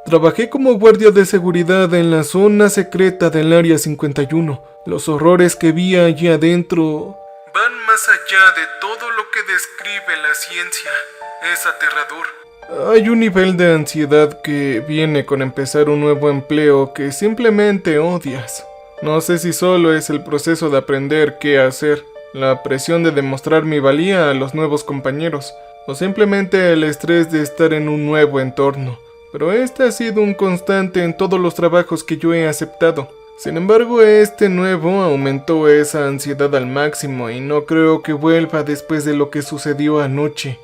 Trabajé como guardia de seguridad en la zona secreta del Área 51. Los horrores que vi allí adentro van más allá de todo lo que describe la ciencia. Es aterrador. Hay un nivel de ansiedad que viene con empezar un nuevo empleo que simplemente odias. No sé si solo es el proceso de aprender qué hacer, la presión de demostrar mi valía a los nuevos compañeros, o simplemente el estrés de estar en un nuevo entorno. Pero este ha sido un constante en todos los trabajos que yo he aceptado. Sin embargo, este nuevo aumentó esa ansiedad al máximo y no creo que vuelva después de lo que sucedió anoche.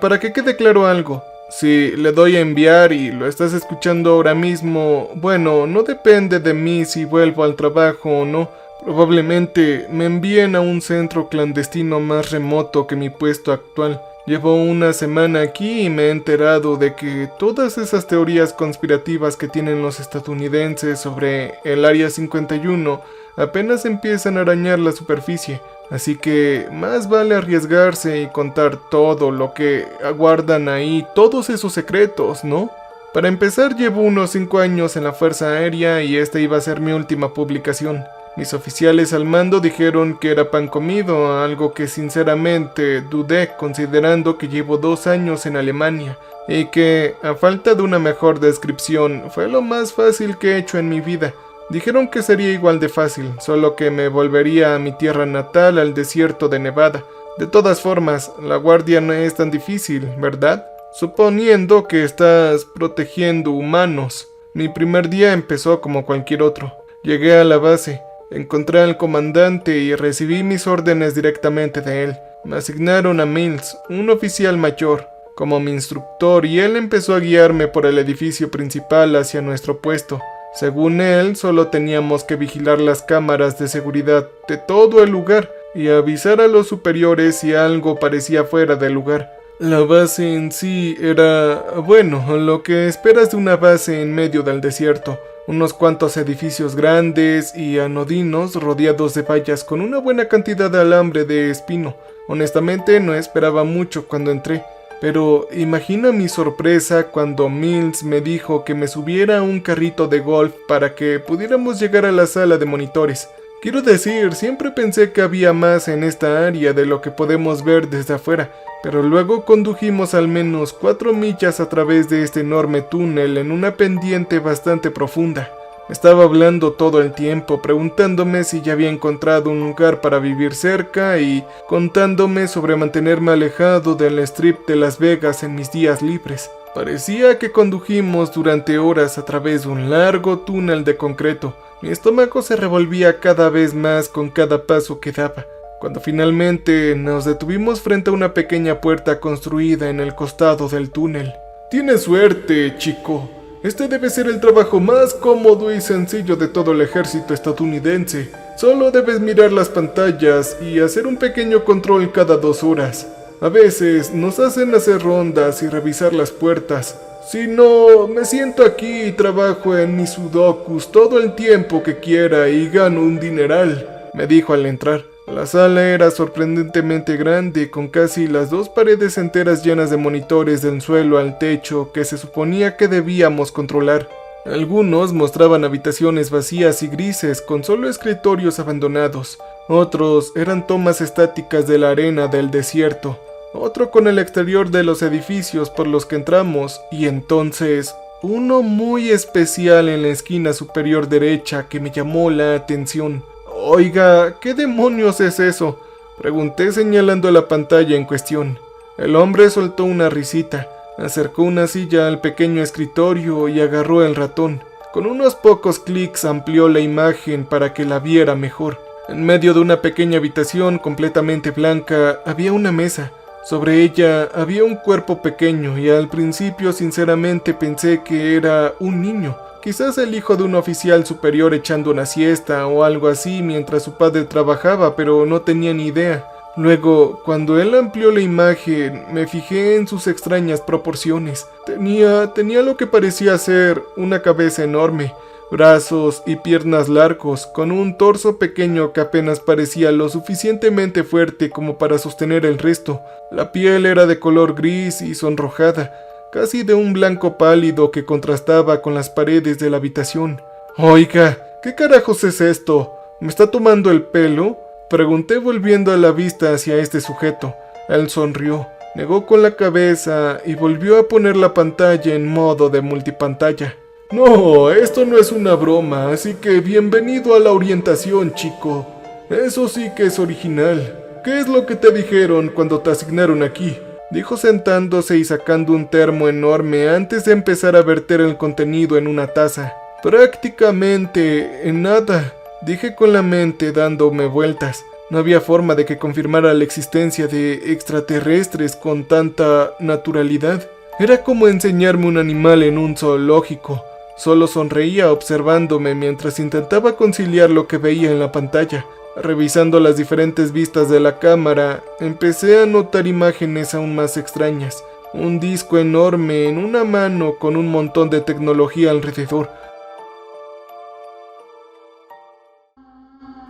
Para que quede claro algo, si le doy a enviar y lo estás escuchando ahora mismo, bueno, no depende de mí si vuelvo al trabajo o no. Probablemente me envíen a un centro clandestino más remoto que mi puesto actual. Llevo una semana aquí y me he enterado de que todas esas teorías conspirativas que tienen los estadounidenses sobre el Área 51 apenas empiezan a arañar la superficie. Así que más vale arriesgarse y contar todo lo que aguardan ahí, todos esos secretos, ¿no? Para empezar, llevo unos 5 años en la Fuerza Aérea y esta iba a ser mi última publicación. Mis oficiales al mando dijeron que era pan comido, algo que sinceramente dudé considerando que llevo 2 años en Alemania y que, a falta de una mejor descripción, fue lo más fácil que he hecho en mi vida. Dijeron que sería igual de fácil, solo que me volvería a mi tierra natal, al desierto de Nevada. De todas formas, la guardia no es tan difícil, ¿verdad? Suponiendo que estás protegiendo humanos. Mi primer día empezó como cualquier otro. Llegué a la base. Encontré al comandante y recibí mis órdenes directamente de él. Me asignaron a Mills, un oficial mayor, como mi instructor y él empezó a guiarme por el edificio principal hacia nuestro puesto. Según él, solo teníamos que vigilar las cámaras de seguridad de todo el lugar y avisar a los superiores si algo parecía fuera del lugar. La base en sí era, bueno, lo que esperas de una base en medio del desierto. Unos cuantos edificios grandes y anodinos rodeados de vallas con una buena cantidad de alambre de espino. Honestamente no esperaba mucho cuando entré, pero imagina mi sorpresa cuando Mills me dijo que me subiera a un carrito de golf para que pudiéramos llegar a la sala de monitores. Quiero decir, siempre pensé que había más en esta área de lo que podemos ver desde afuera, pero luego condujimos al menos 4 millas a través de este enorme túnel en una pendiente bastante profunda. Me estaba hablando todo el tiempo, preguntándome si ya había encontrado un lugar para vivir cerca y contándome sobre mantenerme alejado del strip de Las Vegas en mis días libres. Parecía que condujimos durante horas a través de un largo túnel de concreto. Mi estómago se revolvía cada vez más con cada paso que daba. Cuando finalmente nos detuvimos frente a una pequeña puerta construida en el costado del túnel. «Tienes suerte, chico. Este debe ser el trabajo más cómodo y sencillo de todo el ejército estadounidense. Solo debes mirar las pantallas y hacer un pequeño control cada 2 horas. A veces nos hacen hacer rondas y revisar las puertas. Si no, me siento aquí y trabajo en mis sudokus todo el tiempo que quiera y gano un dineral», me dijo al entrar. La sala era sorprendentemente grande, con casi las 2 paredes enteras llenas de monitores del suelo al techo que se suponía que debíamos controlar. Algunos mostraban habitaciones vacías y grises con solo escritorios abandonados. Otros eran tomas estáticas de la arena del desierto. Otro con el exterior de los edificios por los que entramos, y entonces uno muy especial en la esquina superior derecha que me llamó la atención. «Oiga, ¿qué demonios es eso?», pregunté señalando la pantalla en cuestión. El hombre soltó una risita, acercó una silla al pequeño escritorio y agarró el ratón. Con unos pocos clics amplió la imagen para que la viera mejor. En medio de una pequeña habitación completamente blanca había una mesa. Sobre ella había un cuerpo pequeño y al principio sinceramente pensé que era un niño. Quizás el hijo de un oficial superior echando una siesta o algo así mientras su padre trabajaba, pero no tenía ni idea. Luego, cuando él amplió la imagen, me fijé en sus extrañas proporciones. Tenía lo que parecía ser una cabeza enorme, brazos y piernas largos, con un torso pequeño que apenas parecía lo suficientemente fuerte como para sostener el resto. La piel era de color gris y sonrojada. casi de un blanco pálido que contrastaba con las paredes de la habitación. «Oiga, ¿qué carajos es esto? ¿Me está tomando el pelo?», pregunté volviendo a la vista hacia este sujeto. Él sonrió, negó con la cabeza y volvió a poner la pantalla en modo de multipantalla. «No, esto no es una broma, así que bienvenido a la orientación, chico. Eso sí que es original. ¿Qué es lo que te dijeron cuando te asignaron aquí?», dijo sentándose y sacando un termo enorme antes de empezar a verter el contenido en una taza. «Prácticamente en nada», dije con la mente dándome vueltas. No había forma de que confirmara la existencia de extraterrestres con tanta naturalidad. Era como enseñarme un animal en un zoológico. Solo sonreía observándome mientras intentaba conciliar lo que veía en la pantalla. Revisando las diferentes vistas de la cámara, empecé a notar imágenes aún más extrañas. Un disco enorme en una mano con un montón de tecnología alrededor.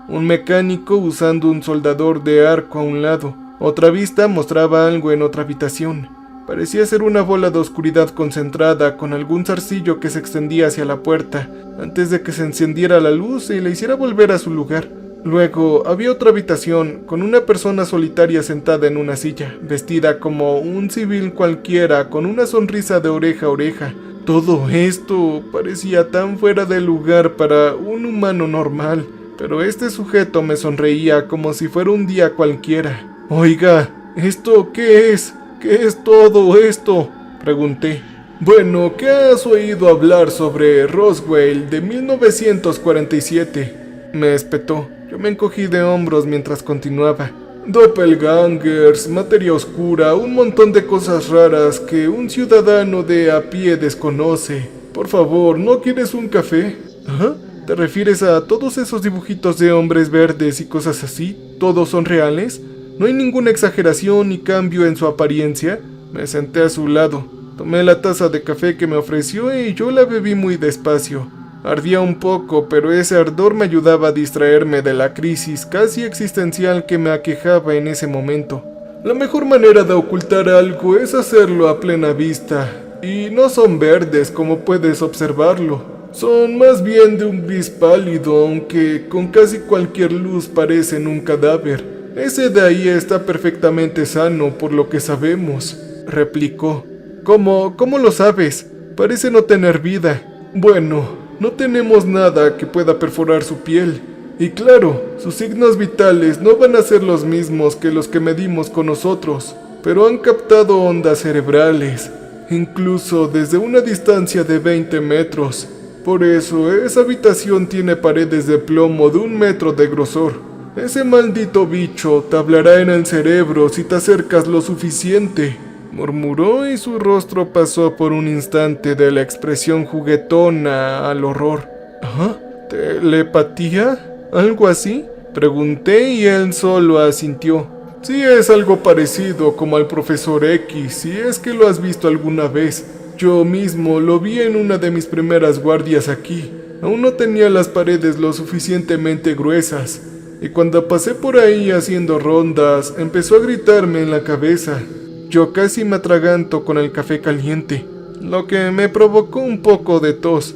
Un mecánico usando un soldador de arco a un lado. Otra vista mostraba algo en otra habitación. Parecía ser una bola de oscuridad concentrada con algún zarcillo que se extendía hacia la puerta antes de que se encendiera la luz y le hiciera volver a su lugar. Luego había otra habitación con una persona solitaria sentada en una silla, vestida como un civil cualquiera con una sonrisa de oreja a oreja. Todo esto parecía tan fuera de lugar para un humano normal, pero este sujeto me sonreía como si fuera un día cualquiera. «Oiga, ¿esto qué es? ¿Qué es todo esto?», pregunté. «Bueno, ¿qué has oído hablar sobre Roswell de 1947? Me espetó. Yo me encogí de hombros mientras continuaba. «Doppelgangers, materia oscura, un montón de cosas raras que un ciudadano de a pie desconoce. Por favor, ¿no quieres un café?». «¿Ah? ¿Te refieres a todos esos dibujitos de hombres verdes y cosas así? ¿Todos son reales? ¿No hay ninguna exageración ni cambio en su apariencia?». Me senté a su lado. Tomé la taza de café que me ofreció y yo la bebí muy despacio. Ardía un poco, pero ese ardor me ayudaba a distraerme de la crisis casi existencial que me aquejaba en ese momento. La mejor manera de ocultar algo es hacerlo a plena vista. Y no son verdes como puedes observarlo. Son más bien de un gris pálido, aunque con casi cualquier luz parecen un cadáver. Ese de ahí está perfectamente sano por lo que sabemos», replicó. ¿Cómo lo sabes? Parece no tener vida». «Bueno, no tenemos nada que pueda perforar su piel. Y claro, sus signos vitales no van a ser los mismos que los que medimos con nosotros, pero han captado ondas cerebrales, incluso desde una distancia de 20 metros. Por eso, esa habitación tiene paredes de plomo de 1 metro de grosor. Ese maldito bicho te hablará en el cerebro si te acercas lo suficiente», murmuró y su rostro pasó por un instante de la expresión juguetona al horror. «¿Ah? ¿Telepatía? ¿Algo así?», pregunté y él solo asintió. «Sí, es algo parecido como al Profesor X, si es que lo has visto alguna vez. Yo mismo lo vi en una de mis primeras guardias aquí. Aún no tenía las paredes lo suficientemente gruesas, y cuando pasé por ahí haciendo rondas, empezó a gritarme en la cabeza. Yo casi me atraganto con el café caliente, lo que me provocó un poco de tos.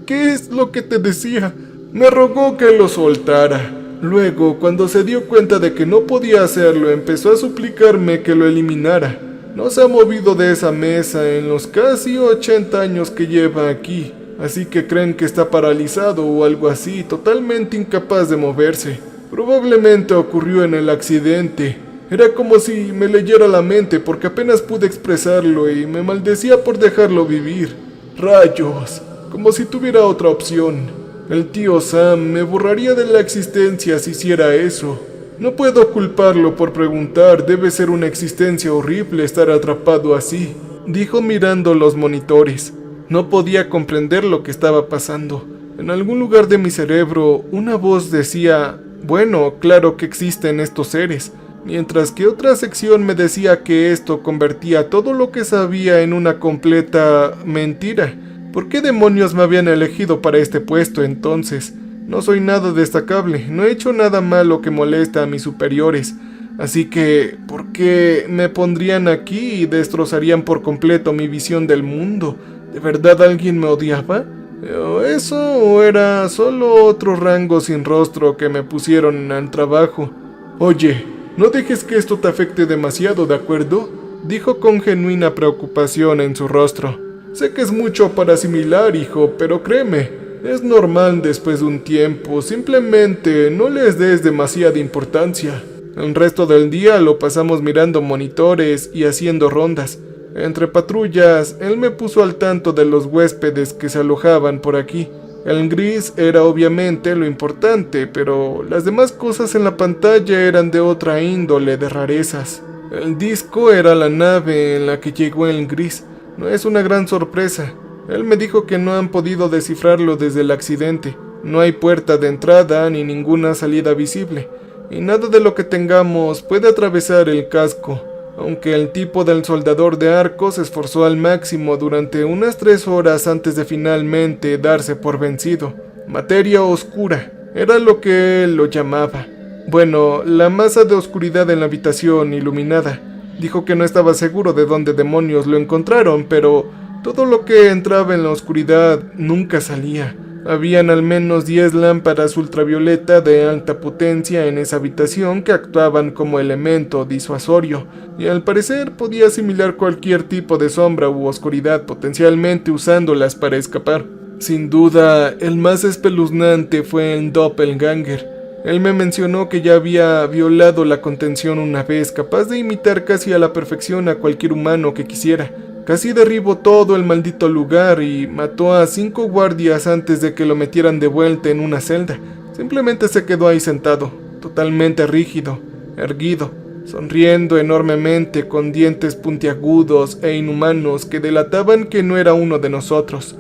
¿Qué es lo que te decía? Me rogó que lo soltara. Luego, cuando se dio cuenta de que no podía hacerlo, empezó a suplicarme que lo eliminara. No se ha movido de esa mesa en los casi 80 años que lleva aquí, así que creen que está paralizado o algo así, totalmente incapaz de moverse. Probablemente ocurrió en el accidente. Era como si me leyera la mente porque apenas pude expresarlo y me maldecía por dejarlo vivir. Rayos, como si tuviera otra opción. El tío Sam me borraría de la existencia si hiciera eso. No puedo culparlo por preguntar, debe ser una existencia horrible estar atrapado así», dijo mirando los monitores. No podía comprender lo que estaba pasando. En algún lugar de mi cerebro, una voz decía, «Bueno, claro que existen estos seres», mientras que otra sección me decía que esto convertía todo lo que sabía en una completa mentira. ¿Por qué demonios me habían elegido para este puesto entonces? No soy nada destacable, no he hecho nada malo que moleste a mis superiores. Así que, ¿por qué me pondrían aquí y destrozarían por completo mi visión del mundo? ¿De verdad alguien me odiaba? ¿O eso o era solo otro rango sin rostro que me pusieron al trabajo? Oye, no dejes que esto te afecte demasiado, ¿de acuerdo?, dijo con genuina preocupación en su rostro. Sé que es mucho para asimilar, hijo, pero créeme, es normal después de un tiempo. Simplemente no les des demasiada importancia. El resto del día lo pasamos mirando monitores y haciendo rondas. Entre patrullas, él me puso al tanto de los huéspedes que se alojaban por aquí. El gris era obviamente lo importante, pero las demás cosas en la pantalla eran de otra índole de rarezas. El disco era la nave en la que llegó el gris. No es una gran sorpresa. Él me dijo que no han podido descifrarlo desde el accidente. No hay puerta de entrada ni ninguna salida visible, y nada de lo que tengamos puede atravesar el casco, aunque el tipo del soldador de arco se esforzó al máximo durante unas 3 horas antes de finalmente darse por vencido. Materia oscura, era lo que él lo llamaba. Bueno, la masa de oscuridad en la habitación iluminada. Dijo que no estaba seguro de dónde demonios lo encontraron, pero todo lo que entraba en la oscuridad nunca salía. Habían al menos 10 lámparas ultravioleta de alta potencia en esa habitación que actuaban como elemento disuasorio, y al parecer podía asimilar cualquier tipo de sombra u oscuridad, potencialmente usándolas para escapar. Sin duda, el más espeluznante fue el doppelganger. Él me mencionó que ya había violado la contención una vez, capaz de imitar casi a la perfección a cualquier humano que quisiera. Casi derribó todo el maldito lugar y mató a 5 guardias antes de que lo metieran de vuelta en una celda. Simplemente se quedó ahí sentado, totalmente rígido, erguido, sonriendo enormemente con dientes puntiagudos e inhumanos que delataban que no era uno de nosotros.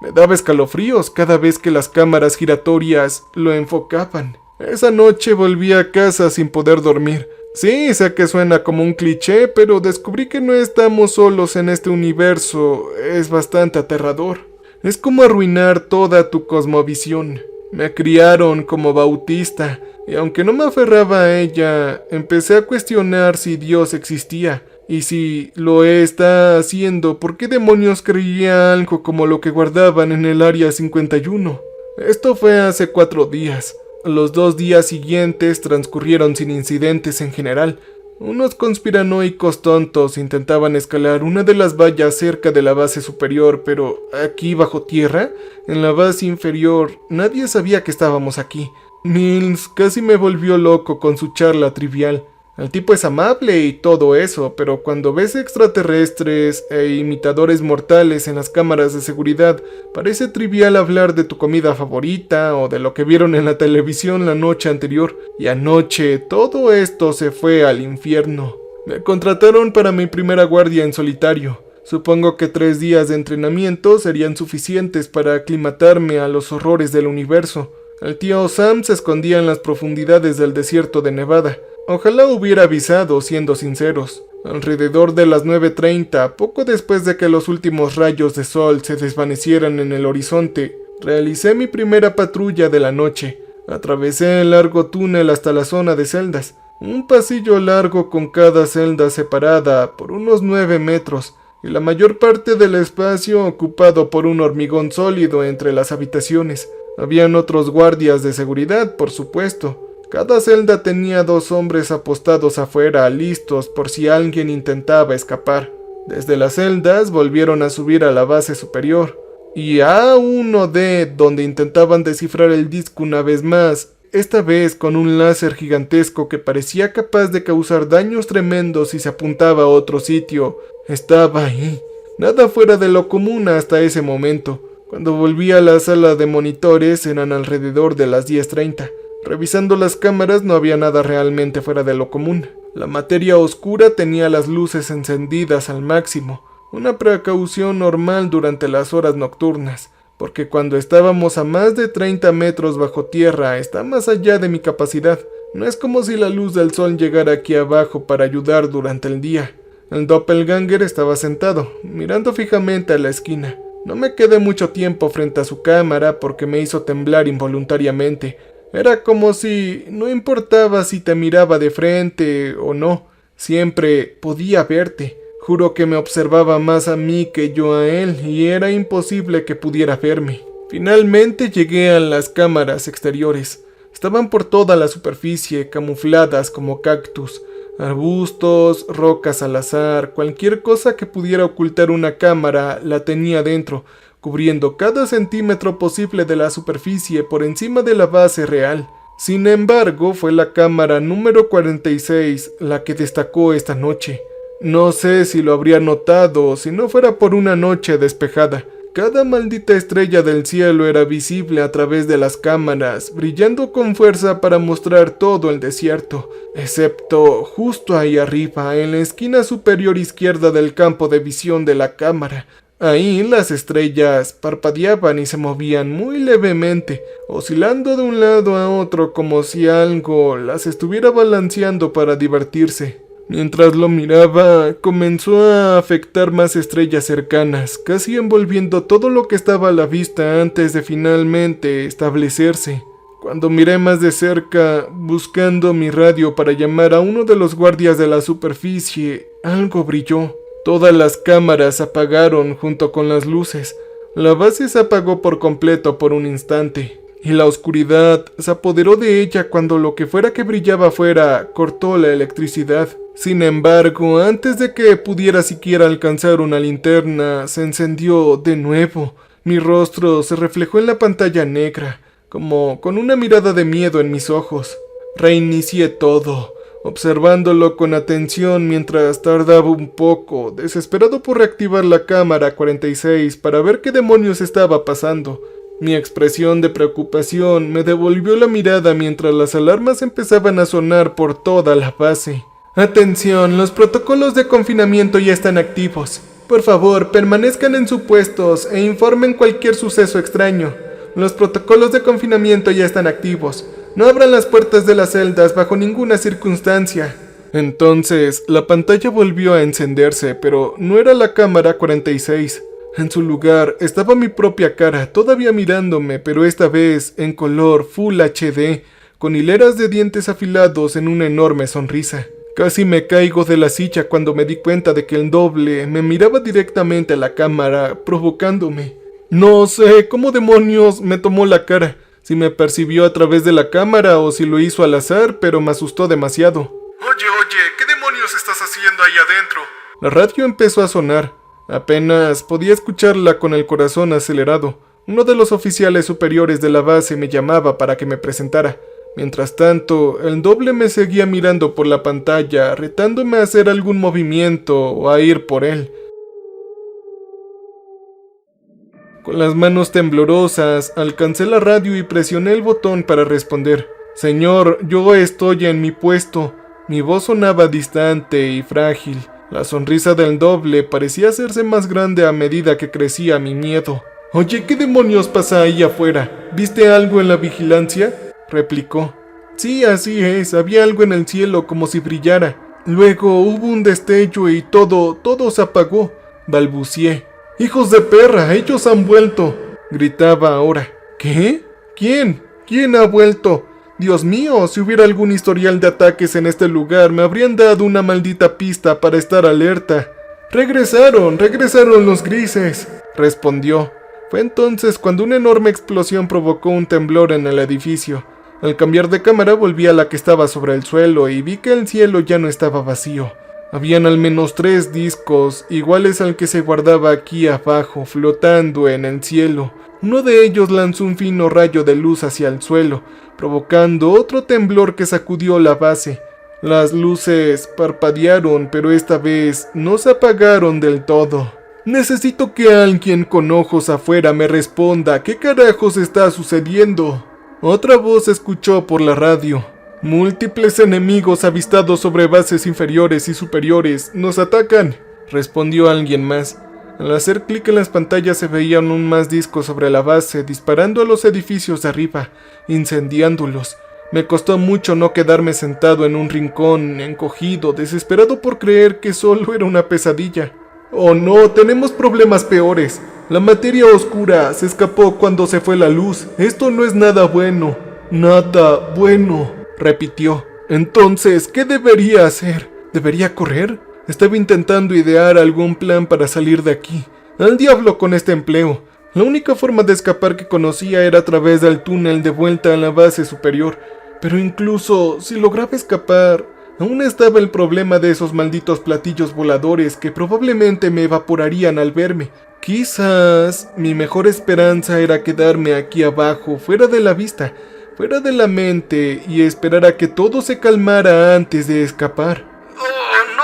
Me daba escalofríos cada vez que las cámaras giratorias lo enfocaban. Esa noche volví a casa sin poder dormir. Sí, sé que suena como un cliché, pero descubrí que no estamos solos en este universo. Es bastante aterrador. Es como arruinar toda tu cosmovisión. Me criaron como bautista, y aunque no me aferraba a ella, empecé a cuestionar si Dios existía. Y si lo está haciendo, ¿por qué demonios creía algo como lo que guardaban en el Área 51? Esto fue hace 4 días. Los 2 días siguientes transcurrieron sin incidentes en general. Unos conspiranoicos tontos intentaban escalar una de las vallas cerca de la base superior, pero aquí bajo tierra, en la base inferior, nadie sabía que estábamos aquí. Mills casi me volvió loco con su charla trivial. El tipo es amable y todo eso, pero cuando ves extraterrestres e imitadores mortales en las cámaras de seguridad, parece trivial hablar de tu comida favorita o de lo que vieron en la televisión la noche anterior. Y anoche todo esto se fue al infierno. Me contrataron para mi primera guardia en solitario. Supongo que 3 días de entrenamiento serían suficientes para aclimatarme a los horrores del universo. El tío Sam se escondía en las profundidades del desierto de Nevada. Ojalá hubiera avisado, siendo sinceros. Alrededor de las 9:30, poco después de que los últimos rayos de sol se desvanecieran en el horizonte, realicé mi primera patrulla de la noche. Atravesé el largo túnel hasta la zona de celdas. Un pasillo largo con cada celda separada por unos 9 metros, y la mayor parte del espacio ocupado por un hormigón sólido entre las habitaciones. Habían otros guardias de seguridad, por supuesto. Cada celda tenía 2 hombres apostados afuera, listos por si alguien intentaba escapar. Desde las celdas volvieron a subir a la base superior, y a uno de donde intentaban descifrar el disco una vez más, esta vez con un láser gigantesco que parecía capaz de causar daños tremendos si se apuntaba a otro sitio. Estaba ahí, nada fuera de lo común hasta ese momento. Cuando volví a la sala de monitores eran alrededor de las 10:30. Revisando las cámaras no había nada realmente fuera de lo común. La materia oscura tenía las luces encendidas al máximo, una precaución normal durante las horas nocturnas, porque cuando estábamos a más de 30 metros bajo tierra está más allá de mi capacidad. No es como si la luz del sol llegara aquí abajo para ayudar durante el día. El doppelganger estaba sentado, mirando fijamente a la esquina. No me quedé mucho tiempo frente a su cámara porque me hizo temblar involuntariamente. Era como si no importaba si te miraba de frente o no, siempre podía verte. Juro que me observaba más a mí que yo a él y era imposible que pudiera verme. Finalmente llegué a las cámaras exteriores. Estaban por toda la superficie, camufladas como cactus, arbustos, rocas al azar, cualquier cosa que pudiera ocultar una cámara la tenía dentro, cubriendo cada centímetro posible de la superficie por encima de la base real. Sin embargo, fue la cámara número 46 la que destacó esta noche. No sé si lo habría notado si no fuera por una noche despejada. Cada maldita estrella del cielo era visible a través de las cámaras, brillando con fuerza para mostrar todo el desierto, excepto justo ahí arriba, en la esquina superior izquierda del campo de visión de la cámara. Ahí las estrellas parpadeaban y se movían muy levemente, oscilando de un lado a otro como si algo las estuviera balanceando para divertirse. Mientras lo miraba, comenzó a afectar más estrellas cercanas, casi envolviendo todo lo que estaba a la vista antes de finalmente establecerse. Cuando miré más de cerca, buscando mi radio para llamar a uno de los guardias de la superficie, algo brilló. Todas las cámaras apagaron junto con las luces. La base se apagó por completo por un instante, y la oscuridad se apoderó de ella cuando lo que fuera que brillaba afuera cortó la electricidad. Sin embargo, antes de que pudiera siquiera alcanzar una linterna, se encendió de nuevo. Mi rostro se reflejó en la pantalla negra, como con una mirada de miedo en mis ojos. Reinicié todo, observándolo con atención mientras tardaba un poco, desesperado por reactivar la cámara 46 para ver qué demonios estaba pasando. Mi expresión de preocupación me devolvió la mirada mientras las alarmas empezaban a sonar por toda la base. Atención, los protocolos de confinamiento ya están activos. Por favor, permanezcan en sus puestos e informen cualquier suceso extraño. Los protocolos de confinamiento ya están activos. No abran las puertas de las celdas bajo ninguna circunstancia. Entonces, la pantalla volvió a encenderse, pero no era la cámara 46. En su lugar estaba mi propia cara, todavía mirándome, pero esta vez en color Full HD, con hileras de dientes afilados en una enorme sonrisa. Casi me caigo de la silla cuando me di cuenta de que el doble me miraba directamente a la cámara, provocándome. No sé cómo demonios me tomó la cara, si me percibió a través de la cámara o si lo hizo al azar, pero me asustó demasiado. Oye, ¿qué demonios estás haciendo ahí adentro? La radio empezó a sonar. Apenas podía escucharla con el corazón acelerado. Uno de los oficiales superiores de la base me llamaba para que me presentara. Mientras tanto, el doble me seguía mirando por la pantalla, retándome a hacer algún movimiento o a ir por él. Con las manos temblorosas, alcancé la radio y presioné el botón para responder. Señor, yo estoy en mi puesto. Mi voz sonaba distante y frágil. La sonrisa del doble parecía hacerse más grande a medida que crecía mi miedo. Oye, ¿qué demonios pasa ahí afuera? ¿Viste algo en la vigilancia? Replicó. Sí, así es, había algo en el cielo como si brillara. Luego hubo un destello y todo se apagó. Balbucié. ¡Hijos de perra! ¡Ellos han vuelto! Gritaba ahora. ¿Qué? ¿Quién? ¿Quién ha vuelto? Dios mío, si hubiera algún historial de ataques en este lugar, me habrían dado una maldita pista para estar alerta. Regresaron los grises, respondió. Fue entonces cuando una enorme explosión provocó un temblor en el edificio. Al cambiar de cámara volví a la que estaba sobre el suelo y vi que el cielo ya no estaba vacío. Habían al menos 3 discos, iguales al que se guardaba aquí abajo, flotando en el cielo. Uno de ellos lanzó un fino rayo de luz hacia el suelo, provocando otro temblor que sacudió la base. Las luces parpadearon, pero esta vez no se apagaron del todo. Necesito que alguien con ojos afuera me responda qué carajos está sucediendo. Otra voz se escuchó por la radio. Múltiples enemigos avistados sobre bases inferiores y superiores nos atacan, respondió alguien más. Al hacer clic en las pantallas se veían aún más discos sobre la base, disparando a los edificios de arriba, incendiándolos. Me costó mucho no quedarme sentado en un rincón, encogido, desesperado por creer que solo era una pesadilla. Oh no, tenemos problemas peores. La materia oscura se escapó cuando se fue la luz. Esto no es nada bueno. Nada bueno, repitió. Entonces, ¿qué debería hacer? ¿Debería correr? Estaba intentando idear algún plan para salir de aquí. Al diablo con este empleo. La única forma de escapar que conocía era a través del túnel de vuelta a la base superior. Pero incluso si lograba escapar, aún estaba el problema de esos malditos platillos voladores que probablemente me evaporarían al verme. Quizás mi mejor esperanza era quedarme aquí abajo, fuera de la vista, fuera de la mente, y esperar a que todo se calmara antes de escapar. ¡Oh, no!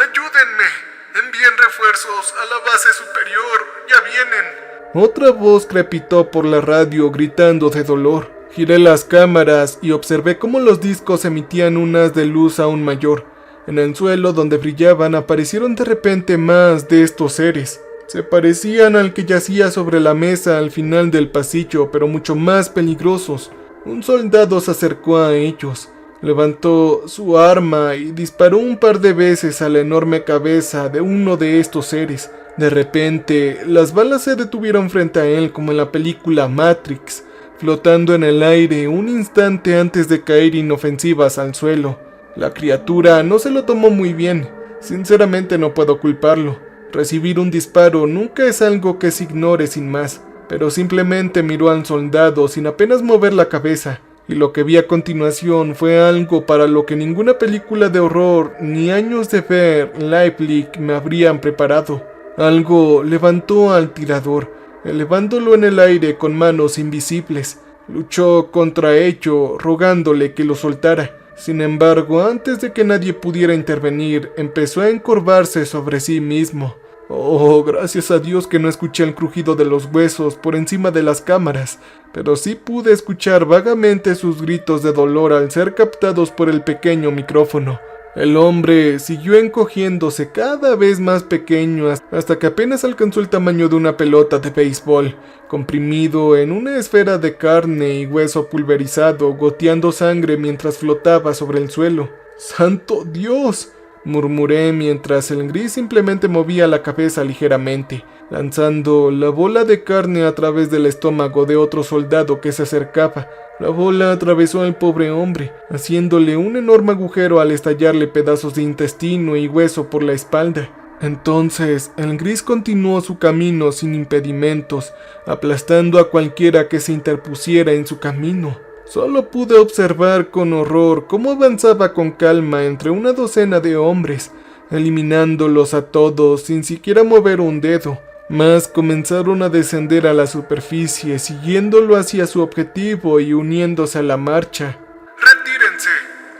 ¡Ayúdenme! ¡Envíen refuerzos a la base superior! ¡Ya vienen! Otra voz crepitó por la radio gritando de dolor. Giré las cámaras y observé cómo los discos emitían un haz de luz aún mayor. En el suelo donde brillaban aparecieron de repente más de estos seres. Se parecían al que yacía sobre la mesa al final del pasillo, pero mucho más peligrosos. Un soldado se acercó a ellos, levantó su arma y disparó un par de veces a la enorme cabeza de uno de estos seres. De repente, las balas se detuvieron frente a él como en la película Matrix, flotando en el aire un instante antes de caer inofensivas al suelo. La criatura no se lo tomó muy bien. Sinceramente no puedo culparlo. Recibir un disparo nunca es algo que se ignore sin más, pero simplemente miró al soldado sin apenas mover la cabeza, y lo que vi a continuación fue algo para lo que ninguna película de horror ni años de ver Leipzig me habrían preparado. Algo levantó al tirador, elevándolo en el aire con manos invisibles. Luchó contra ello, rogándole que lo soltara. Sin embargo, antes de que nadie pudiera intervenir, empezó a encorvarse sobre sí mismo. Oh, gracias a Dios que no escuché el crujido de los huesos por encima de las cámaras, pero sí pude escuchar vagamente sus gritos de dolor al ser captados por el pequeño micrófono. El hombre siguió encogiéndose cada vez más pequeño hasta que apenas alcanzó el tamaño de una pelota de béisbol, comprimido en una esfera de carne y hueso pulverizado, goteando sangre mientras flotaba sobre el suelo. ¡Santo Dios!, murmuré mientras el gris simplemente movía la cabeza ligeramente, lanzando la bola de carne a través del estómago de otro soldado que se acercaba. La bola atravesó al pobre hombre, haciéndole un enorme agujero al estallarle pedazos de intestino y hueso por la espalda. Entonces, el gris continuó su camino sin impedimentos, aplastando a cualquiera que se interpusiera en su camino. Solo pude observar con horror cómo avanzaba con calma entre una docena de hombres, eliminándolos a todos sin siquiera mover un dedo. Mas comenzaron a descender a la superficie, siguiéndolo hacia su objetivo y uniéndose a la marcha. ¡Retírense!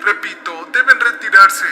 Repito, deben retirarse.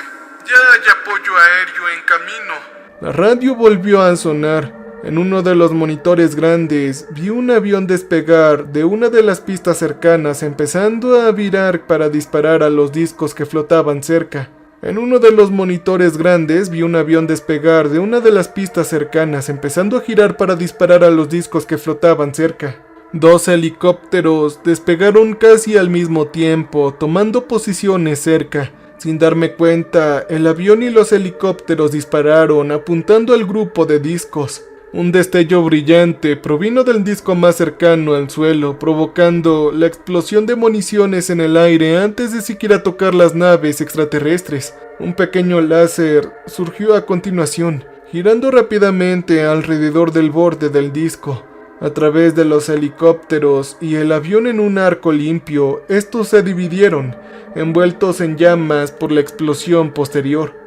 Ya hay apoyo aéreo en camino. La radio volvió a sonar. En uno de los monitores grandes, vi un avión despegar de una de las pistas cercanas, empezando a virar para disparar a los discos que flotaban cerca. En uno de los monitores grandes vi un avión despegar de una de las pistas cercanas, empezando a girar para disparar a los discos que flotaban cerca. 2 helicópteros despegaron casi al mismo tiempo, tomando posiciones cerca. Sin darme cuenta, el avión y los helicópteros dispararon, apuntando al grupo de discos. Un destello brillante provino del disco más cercano al suelo, provocando la explosión de municiones en el aire antes de siquiera tocar las naves extraterrestres. Un pequeño láser surgió a continuación, girando rápidamente alrededor del borde del disco. A través de los helicópteros y el avión en un arco limpio, estos se dividieron, envueltos en llamas por la explosión posterior.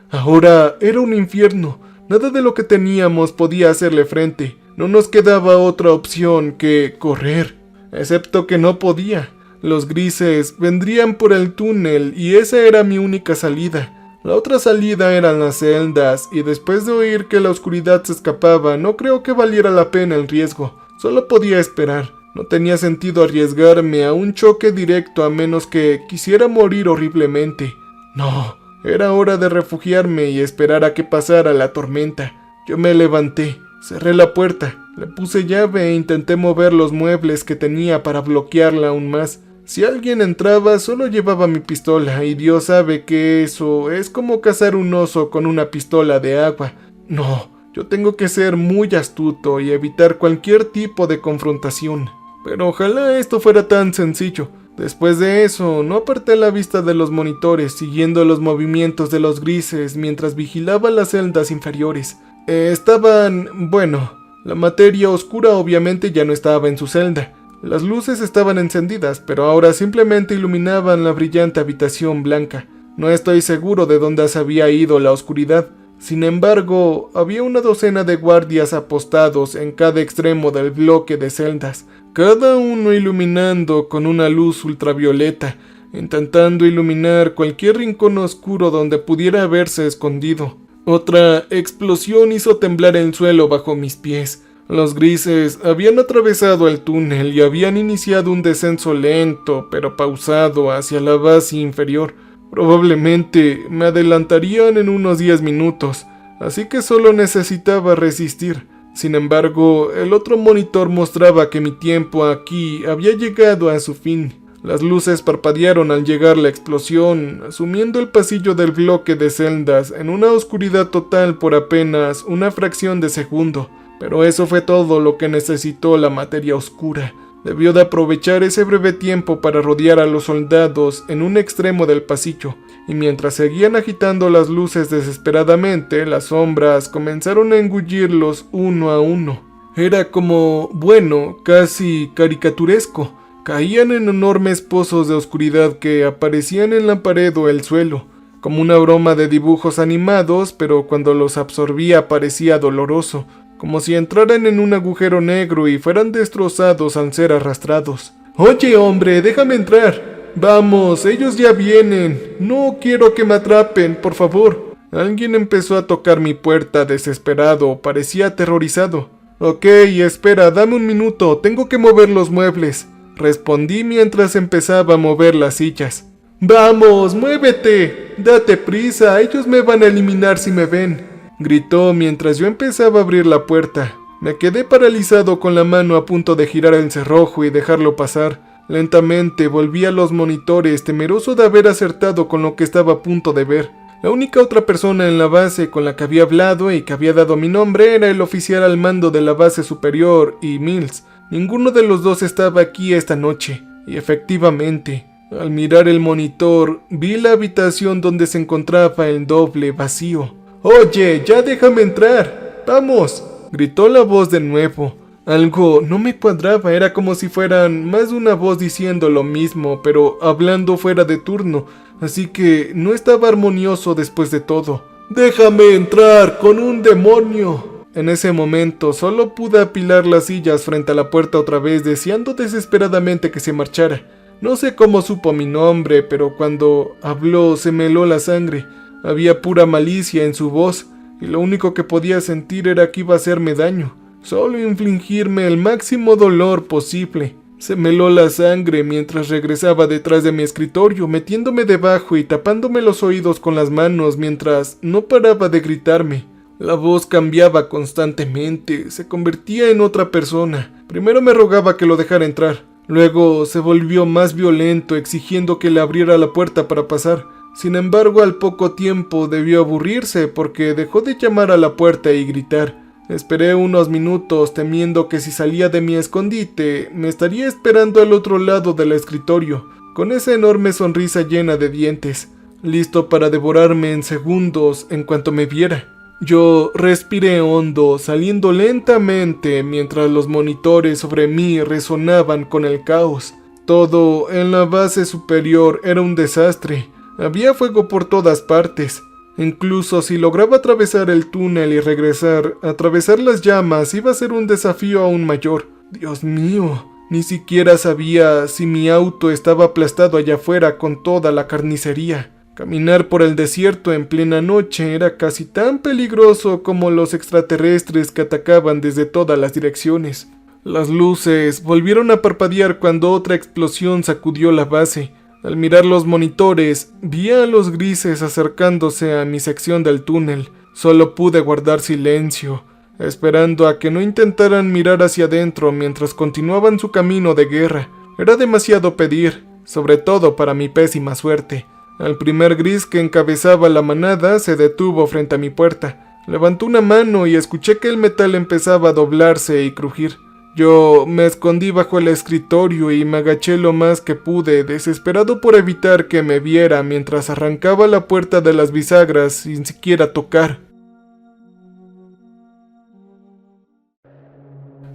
Ahora era un infierno. Nada de lo que teníamos podía hacerle frente. No nos quedaba otra opción que correr. Excepto que no podía. Los grises vendrían por el túnel y esa era mi única salida. La otra salida eran las celdas, y después de oír que la oscuridad se escapaba, no creo que valiera la pena el riesgo. Solo podía esperar. No tenía sentido arriesgarme a un choque directo a menos que quisiera morir horriblemente. No. Era hora de refugiarme y esperar a que pasara la tormenta. Yo me levanté, cerré la puerta, le puse llave e intenté mover los muebles que tenía para bloquearla aún más. Si alguien entraba, solo llevaba mi pistola, y Dios sabe que eso es como cazar un oso con una pistola de agua. No, yo tengo que ser muy astuto y evitar cualquier tipo de confrontación. Pero ojalá esto fuera tan sencillo. Después de eso, no aparté la vista de los monitores, siguiendo los movimientos de los grises mientras vigilaba las celdas inferiores. La materia oscura obviamente ya no estaba en su celda. Las luces estaban encendidas, pero ahora simplemente iluminaban la brillante habitación blanca. No estoy seguro de dónde se había ido la oscuridad. Sin embargo, había una docena de guardias apostados en cada extremo del bloque de celdas, cada uno iluminando con una luz ultravioleta, intentando iluminar cualquier rincón oscuro donde pudiera haberse escondido. Otra explosión hizo temblar el suelo bajo mis pies. Los grises habían atravesado el túnel y habían iniciado un descenso lento pero pausado hacia la base inferior. Probablemente me adelantarían en unos 10 minutos, así que solo necesitaba resistir. Sin embargo, el otro monitor mostraba que mi tiempo aquí había llegado a su fin. Las luces parpadearon al llegar la explosión, asumiendo el pasillo del bloque de celdas en una oscuridad total por apenas una fracción de segundo. Pero eso fue todo lo que necesitó la materia oscura. Debió de aprovechar ese breve tiempo para rodear a los soldados en un extremo del pasillo, y mientras seguían agitando las luces desesperadamente, las sombras comenzaron a engullirlos uno a uno. Era como, casi caricaturesco. Caían en enormes pozos de oscuridad que aparecían en la pared o el suelo, como una broma de dibujos animados, pero cuando los absorbía parecía doloroso, como si entraran en un agujero negro y fueran destrozados al ser arrastrados. «Oye, hombre, déjame entrar. Vamos, ellos ya vienen. No quiero que me atrapen, por favor». Alguien empezó a tocar mi puerta desesperado, parecía aterrorizado. «Ok, espera, dame un minuto, tengo que mover los muebles», respondí mientras empezaba a mover las sillas. «Vamos, muévete, date prisa, ellos me van a eliminar si me ven», gritó mientras yo empezaba a abrir la puerta. Me quedé paralizado con la mano a punto de girar el cerrojo y dejarlo pasar. Lentamente volví a los monitores, temeroso de haber acertado con lo que estaba a punto de ver. La única otra persona en la base con la que había hablado y que había dado mi nombre era el oficial al mando de la base superior y Mills. Ninguno de los dos estaba aquí esta noche. Y efectivamente, al mirar el monitor, vi la habitación donde se encontraba el doble vacío. «Oye, ya déjame entrar. Vamos», gritó la voz de nuevo. Algo no me cuadraba, era como si fueran más de una voz diciendo lo mismo, pero hablando fuera de turno, así que no estaba armonioso después de todo. «Déjame entrar con un demonio». En ese momento solo pude apilar las sillas frente a la puerta otra vez, deseando desesperadamente que se marchara. No sé cómo supo mi nombre, pero cuando habló se me heló la sangre. Había pura malicia en su voz, y lo único que podía sentir era que iba a hacerme daño, solo infligirme el máximo dolor posible. Se me heló la sangre mientras regresaba detrás de mi escritorio, metiéndome debajo y tapándome los oídos con las manos mientras no paraba de gritarme. La voz cambiaba constantemente, se convertía en otra persona. Primero me rogaba que lo dejara entrar, luego se volvió más violento exigiendo que le abriera la puerta para pasar. Sin embargo, al poco tiempo debió aburrirse porque dejó de llamar a la puerta y gritar. Esperé unos minutos temiendo que si salía de mi escondite me estaría esperando al otro lado del escritorio, con esa enorme sonrisa llena de dientes, listo para devorarme en segundos en cuanto me viera. Yo respiré hondo, saliendo lentamente mientras los monitores sobre mí resonaban con el caos. Todo en la base superior era un desastre. Había fuego por todas partes. Incluso si lograba atravesar el túnel y regresar, atravesar las llamas iba a ser un desafío aún mayor. Dios mío, ni siquiera sabía si mi auto estaba aplastado allá afuera con toda la carnicería. Caminar por el desierto en plena noche era casi tan peligroso como los extraterrestres que atacaban desde todas las direcciones. Las luces volvieron a parpadear cuando otra explosión sacudió la base. Al mirar los monitores, vi a los grises acercándose a mi sección del túnel. Solo pude guardar silencio, esperando a que no intentaran mirar hacia adentro mientras continuaban su camino de guerra. Era demasiado pedir, sobre todo para mi pésima suerte. El primer gris que encabezaba la manada se detuvo frente a mi puerta. Levantó una mano y escuché que el metal empezaba a doblarse y crujir. Yo me escondí bajo el escritorio y me agaché lo más que pude, desesperado por evitar que me viera mientras arrancaba la puerta de las bisagras sin siquiera tocar.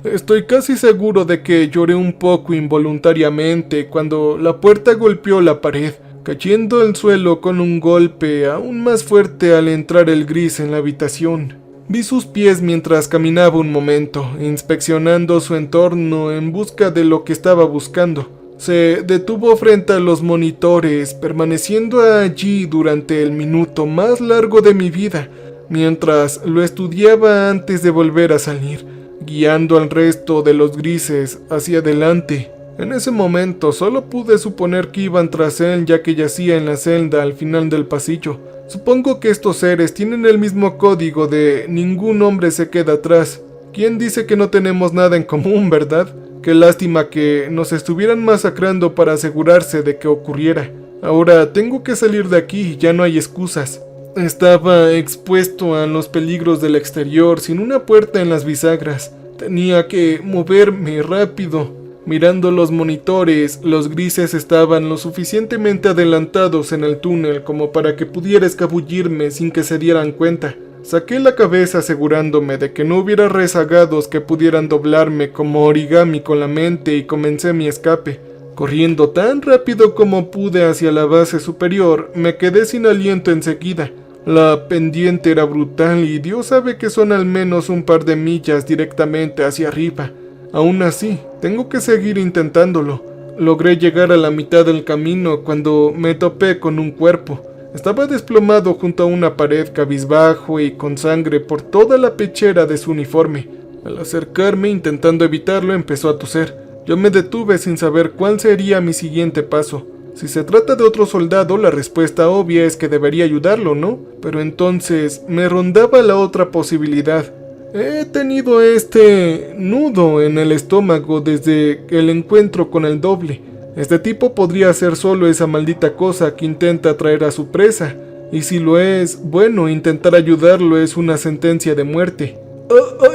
Estoy casi seguro de que lloré un poco involuntariamente cuando la puerta golpeó la pared, cayendo al suelo con un golpe aún más fuerte al entrar el gris en la habitación. Vi sus pies mientras caminaba un momento, inspeccionando su entorno en busca de lo que estaba buscando. Se detuvo frente a los monitores, permaneciendo allí durante el minuto más largo de mi vida, mientras lo estudiaba antes de volver a salir, guiando al resto de los grises hacia adelante. En ese momento solo pude suponer que iban tras él, ya que yacía en la celda al final del pasillo. Supongo que estos seres tienen el mismo código de ningún hombre se queda atrás. ¿Quién dice que no tenemos nada en común, verdad? Qué lástima que nos estuvieran masacrando para asegurarse de que ocurriera. Ahora tengo que salir de aquí, ya no hay excusas. Estaba expuesto a los peligros del exterior, sin una puerta en las bisagras. Tenía que moverme rápido. Mirando los monitores, los grises estaban lo suficientemente adelantados en el túnel como para que pudiera escabullirme sin que se dieran cuenta. Saqué la cabeza asegurándome de que no hubiera rezagados que pudieran doblarme como origami con la mente y comencé mi escape. Corriendo tan rápido como pude hacia la base superior, me quedé sin aliento enseguida. La pendiente era brutal y Dios sabe que son al menos un par de millas directamente hacia arriba. Aún así, tengo que seguir intentándolo. Logré llegar a la mitad del camino cuando me topé con un cuerpo. Estaba desplomado junto a una pared, cabizbajo y con sangre por toda la pechera de su uniforme. Al acercarme intentando evitarlo, empezó a toser. Yo me detuve sin saber cuál sería mi siguiente paso. Si se trata de otro soldado, la respuesta obvia es que debería ayudarlo, ¿no? Pero entonces me rondaba la otra posibilidad. He tenido este nudo en el estómago desde el encuentro con el doble. Este tipo podría ser solo esa maldita cosa que intenta atraer a su presa. Y si lo es, bueno, intentar ayudarlo es una sentencia de muerte.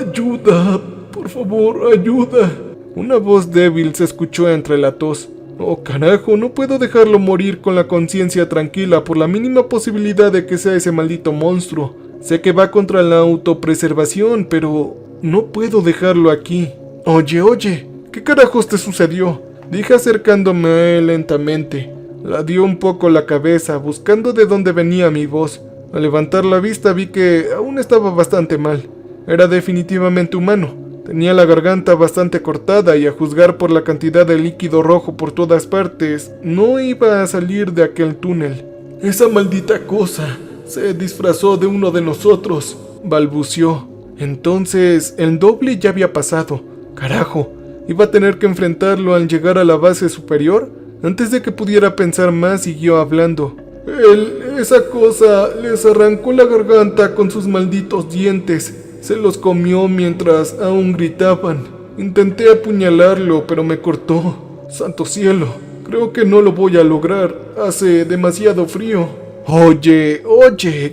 ¡Ayuda! Por favor, ayuda. Una voz débil se escuchó entre la tos. Oh carajo, no puedo dejarlo morir con la conciencia tranquila por la mínima posibilidad de que sea ese maldito monstruo. Sé que va contra la autopreservación, pero no puedo dejarlo aquí. Oye, ¿qué carajos te sucedió? Dije acercándome a él lentamente. Ladeó un poco la cabeza, buscando de dónde venía mi voz. Al levantar la vista vi que aún estaba bastante mal. Era definitivamente humano. Tenía la garganta bastante cortada y a juzgar por la cantidad de líquido rojo por todas partes, no iba a salir de aquel túnel. Esa maldita cosa se disfrazó de uno de nosotros, balbuceó. Entonces, el doble ya había pasado. Carajo, ¿iba a tener que enfrentarlo al llegar a la base superior? Antes de que pudiera pensar más, siguió hablando. Esa cosa les arrancó la garganta con sus malditos dientes. Se los comió mientras aún gritaban. Intenté apuñalarlo, pero me cortó. Santo cielo, creo que no lo voy a lograr. Hace demasiado frío. Oye,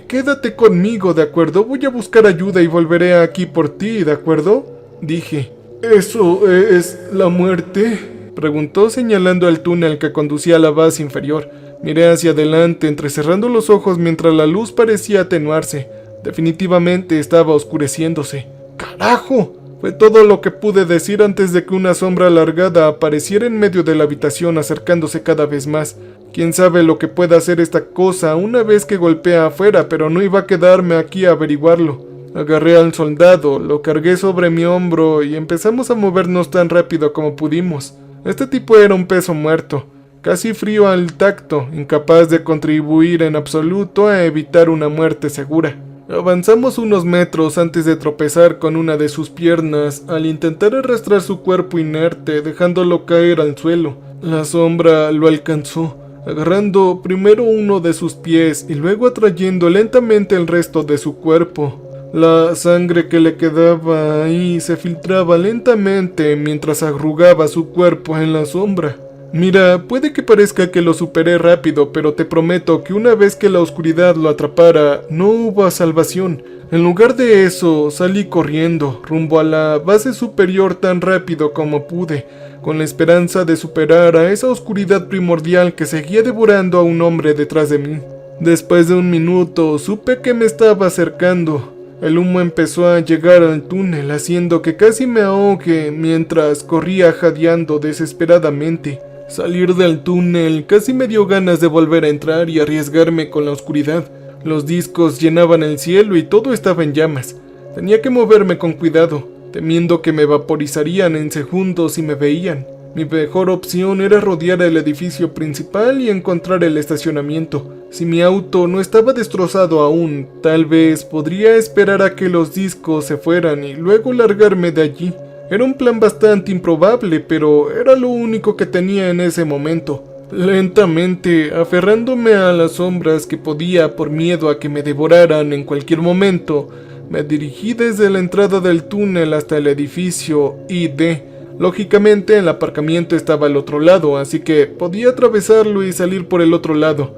quédate conmigo, ¿de acuerdo? Voy a buscar ayuda y volveré aquí por ti, ¿de acuerdo? Dije. ¿Eso es la muerte?, preguntó señalando el túnel que conducía a la base inferior. Miré hacia adelante, entrecerrando los ojos mientras la luz parecía atenuarse. Definitivamente estaba oscureciéndose. ¡Carajo! Fue todo lo que pude decir antes de que una sombra alargada apareciera en medio de la habitación, acercándose cada vez más. Quién sabe lo que pueda hacer esta cosa una vez que golpea afuera, pero no iba a quedarme aquí a averiguarlo. Agarré al soldado, lo cargué sobre mi hombro y empezamos a movernos tan rápido como pudimos. Este tipo era un peso muerto, casi frío al tacto, incapaz de contribuir en absoluto a evitar una muerte segura. Avanzamos unos metros antes de tropezar con una de sus piernas al intentar arrastrar su cuerpo inerte, dejándolo caer al suelo. La sombra lo alcanzó, agarrando primero uno de sus pies y luego atrayendo lentamente el resto de su cuerpo. La sangre que le quedaba ahí se filtraba lentamente mientras arrugaba su cuerpo en la sombra. Mira, puede que parezca que lo superé rápido, pero te prometo que una vez que la oscuridad lo atrapara, no hubo salvación. En lugar de eso, salí corriendo, rumbo a la base superior tan rápido como pude, con la esperanza de superar a esa oscuridad primordial que seguía devorando a un hombre detrás de mí. Después de un minuto, supe que me estaba acercando. El humo empezó a llegar al túnel, haciendo que casi me ahogue mientras corría jadeando desesperadamente. Salir del túnel casi me dio ganas de volver a entrar y arriesgarme con la oscuridad. Los discos llenaban el cielo y todo estaba en llamas. Tenía que moverme con cuidado, temiendo que me vaporizarían en segundos si me veían. Mi mejor opción era rodear el edificio principal y encontrar el estacionamiento. Si mi auto no estaba destrozado aún, tal vez podría esperar a que los discos se fueran y luego largarme de allí. Era un plan bastante improbable, pero era lo único que tenía en ese momento. Lentamente, aferrándome a las sombras que podía por miedo a que me devoraran en cualquier momento, me dirigí desde la entrada del túnel hasta el edificio ID. Lógicamente, el aparcamiento estaba al otro lado, así que podía atravesarlo y salir por el otro lado,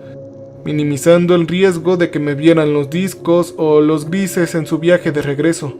minimizando el riesgo de que me vieran los discos o los grises en su viaje de regreso.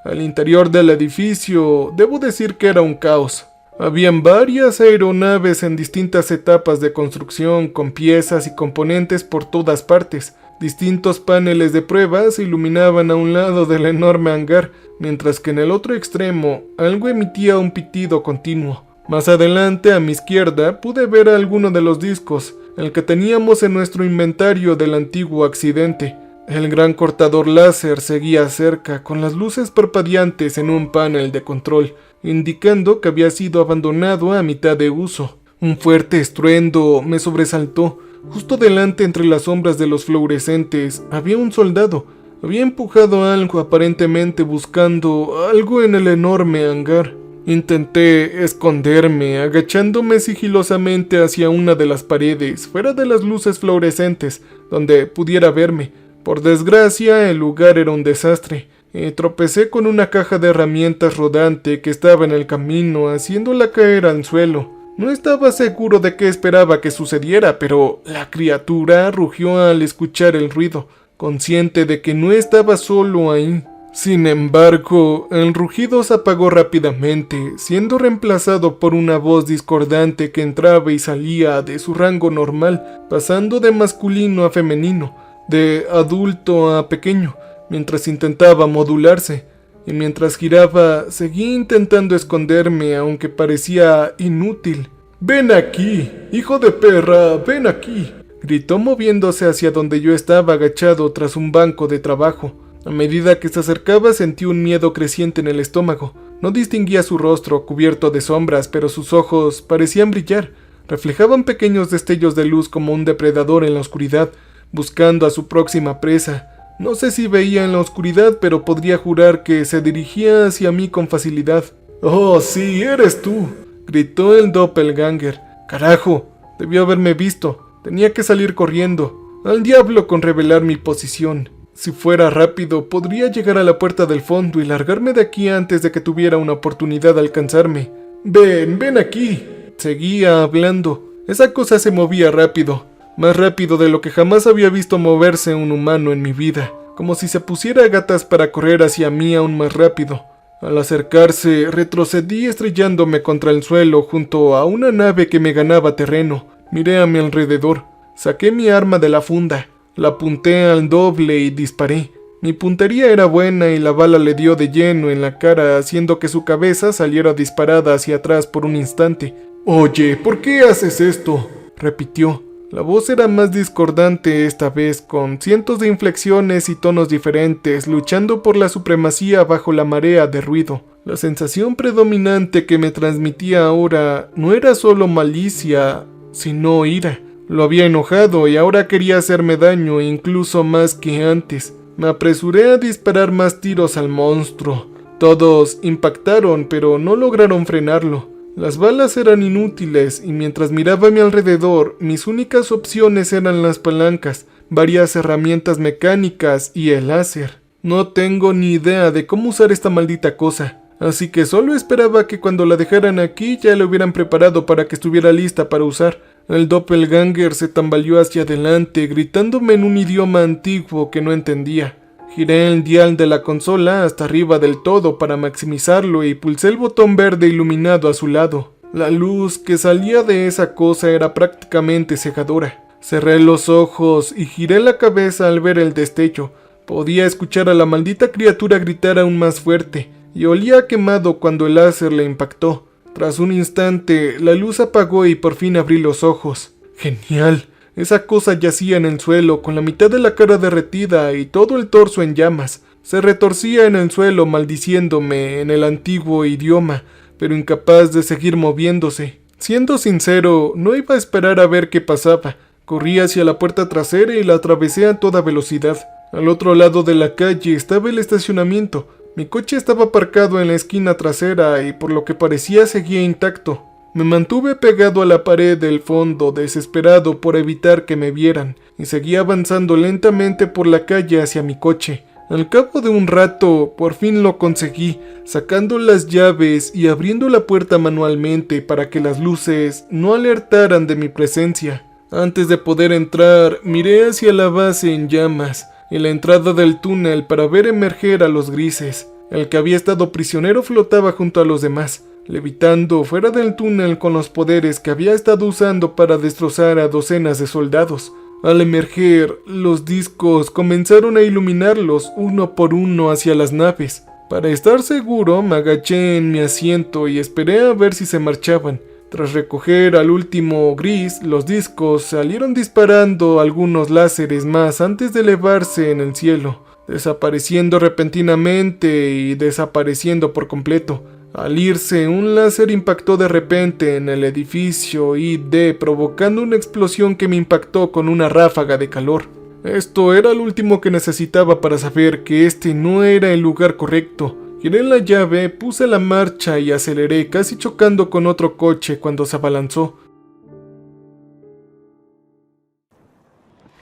Al interior del edificio, debo decir que era un caos. Habían varias aeronaves en distintas etapas de construcción, con piezas y componentes por todas partes. Distintos paneles de pruebas iluminaban a un lado del enorme hangar, mientras que en el otro extremo algo emitía un pitido continuo. Más adelante, a mi izquierda, pude ver alguno de los discos, el que teníamos en nuestro inventario del antiguo accidente. El gran cortador láser seguía cerca, con las luces parpadeantes en un panel de control, indicando que había sido abandonado a mitad de uso. Un fuerte estruendo me sobresaltó. Justo delante, entre las sombras de los fluorescentes, había un soldado. Había empujado algo, aparentemente buscando algo en el enorme hangar. Intenté esconderme, agachándome sigilosamente hacia una de las paredes, fuera de las luces fluorescentes, donde pudiera verme. Por desgracia, el lugar era un desastre. Tropecé con una caja de herramientas rodante que estaba en el camino, haciéndola caer al suelo. No estaba seguro de qué esperaba que sucediera, pero la criatura rugió al escuchar el ruido, consciente de que no estaba solo ahí. Sin embargo, el rugido se apagó rápidamente, siendo reemplazado por una voz discordante que entraba y salía de su rango normal, pasando de masculino a femenino, de adulto a pequeño, mientras intentaba modularse. Y mientras giraba, seguí intentando esconderme, aunque parecía inútil. «¡Ven aquí, hijo de perra, ven aquí!», gritó moviéndose hacia donde yo estaba agachado tras un banco de trabajo. A medida que se acercaba sentí un miedo creciente en el estómago. No distinguía su rostro cubierto de sombras, pero sus ojos parecían brillar. Reflejaban pequeños destellos de luz como un depredador en la oscuridad, buscando a su próxima presa. No sé si veía en la oscuridad, pero podría jurar que se dirigía hacia mí con facilidad. «¡Oh, sí, eres tú!», gritó el doppelganger. «Carajo, debió haberme visto. Tenía que salir corriendo. Al diablo con revelar mi posición. Si fuera rápido, podría llegar a la puerta del fondo y largarme de aquí antes de que tuviera una oportunidad de alcanzarme. Ven aquí». Seguía hablando. Esa cosa se movía rápido. Más rápido de lo que jamás había visto moverse un humano en mi vida, como si se pusiera a gatas para correr hacia mí aún más rápido. Al acercarse, retrocedí estrellándome contra el suelo junto a una nave que me ganaba terreno. Miré a mi alrededor, saqué mi arma de la funda, la apunté al doble y disparé. Mi puntería era buena y la bala le dio de lleno en la cara, haciendo que su cabeza saliera disparada hacia atrás por un instante. «Oye, ¿por qué haces esto?», repitió. La voz era más discordante esta vez, con cientos de inflexiones y tonos diferentes, luchando por la supremacía bajo la marea de ruido. La sensación predominante que me transmitía ahora no era solo malicia, sino ira. Lo había enojado y ahora quería hacerme daño, incluso más que antes. Me apresuré a disparar más tiros al monstruo. Todos impactaron, pero no lograron frenarlo. Las balas eran inútiles y mientras miraba a mi alrededor, mis únicas opciones eran las palancas, varias herramientas mecánicas y el láser. No tengo ni idea de cómo usar esta maldita cosa. así que solo esperaba que cuando la dejaran aquí ya la hubieran preparado para que estuviera lista para usar. El doppelganger se tambaleó hacia adelante, gritándome en un idioma antiguo que no entendía. Giré el dial de la consola hasta arriba del todo para maximizarlo y pulsé el botón verde iluminado a su lado. La luz que salía de esa cosa era prácticamente cegadora. Cerré los ojos y giré la cabeza al ver el destello. Podía escuchar a la maldita criatura gritar aún más fuerte, y olía quemado cuando el láser le impactó. Tras un instante, la luz apagó y por fin abrí los ojos. ¡Genial! Esa cosa yacía en el suelo, con la mitad de la cara derretida y todo el torso en llamas. Se retorcía en el suelo maldiciéndome en el antiguo idioma, pero incapaz de seguir moviéndose. Siendo sincero, no iba a esperar a ver qué pasaba. Corrí hacia la puerta trasera y la atravesé a toda velocidad. Al otro lado de la calle estaba el estacionamiento. Mi coche estaba aparcado en la esquina trasera y por lo que parecía seguía intacto. Me mantuve pegado a la pared del fondo, desesperado por evitar que me vieran, y seguí avanzando lentamente por la calle hacia mi coche. Al cabo de un rato, por fin lo conseguí, sacando las llaves y abriendo la puerta manualmente para que las luces no alertaran de mi presencia. Antes de poder entrar, miré hacia la base en llamas y la entrada del túnel para ver emerger a los grises. El que había estado prisionero flotaba junto a los demás, levitando fuera del túnel con los poderes que había estado usando para destrozar a docenas de soldados. Al emerger, los discos comenzaron a iluminarlos uno por uno hacia las naves. Para estar seguro, me agaché en mi asiento y esperé a ver si se marchaban. Tras recoger al último gris, los discos salieron disparando algunos láseres más antes de elevarse en el cielo, desapareciendo repentinamente y desapareciendo por completo. Al irse, un láser impactó de repente en el edificio ID, provocando una explosión que me impactó con una ráfaga de calor. Esto era lo último que necesitaba para saber que este no era el lugar correcto. Giré la llave, puse la marcha y aceleré, casi chocando con otro coche cuando se abalanzó.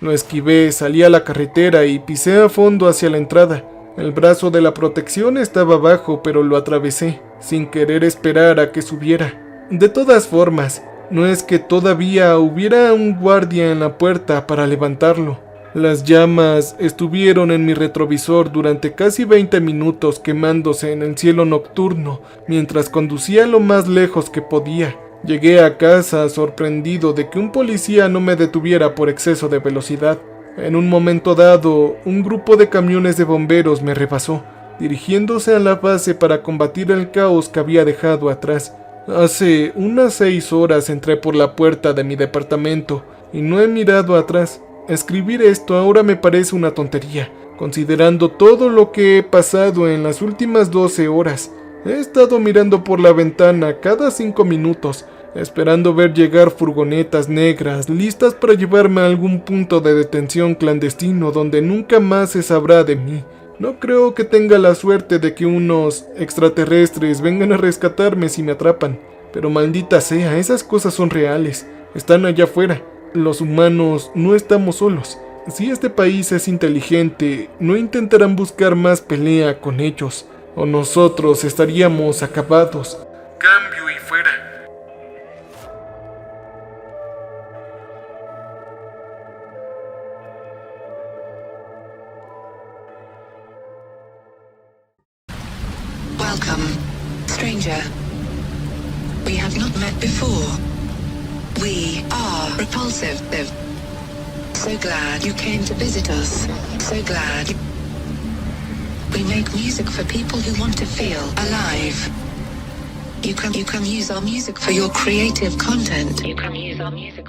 Lo esquivé, salí a la carretera y pisé a fondo hacia la entrada. El brazo de la protección estaba abajo, pero lo atravesé, sin querer esperar a que subiera. De todas formas, no es que todavía hubiera un guardia en la puerta para levantarlo. Las llamas estuvieron en mi retrovisor durante casi 20 minutos quemándose en el cielo nocturno mientras conducía lo más lejos que podía. Llegué a casa sorprendido de que un policía no me detuviera por exceso de velocidad. En un momento dado, un grupo de camiones de bomberos me rebasó, dirigiéndose a la base para combatir el caos que había dejado atrás. Hace unas 6 horas entré por la puerta de mi departamento y no he mirado atrás. Escribir esto ahora me parece una tontería, considerando todo lo que he pasado en las últimas 12 horas. He estado mirando por la ventana cada 5 minutos, esperando ver llegar furgonetas negras listas para llevarme a algún punto de detención clandestino donde nunca más se sabrá de mí. No creo que tenga la suerte de que unos extraterrestres vengan a rescatarme si me atrapan, pero maldita sea, esas cosas son reales, están allá afuera. Los humanos no estamos solos. Si este país es inteligente, no intentarán buscar más pelea con ellos, o nosotros estaríamos acabados. Cambio y fuera. Welcome, stranger. We have not met before. We are Repulsive. So glad you came to visit us. So glad. We make music for people who want to feel alive. You can use our music for your creative content. You can use our music.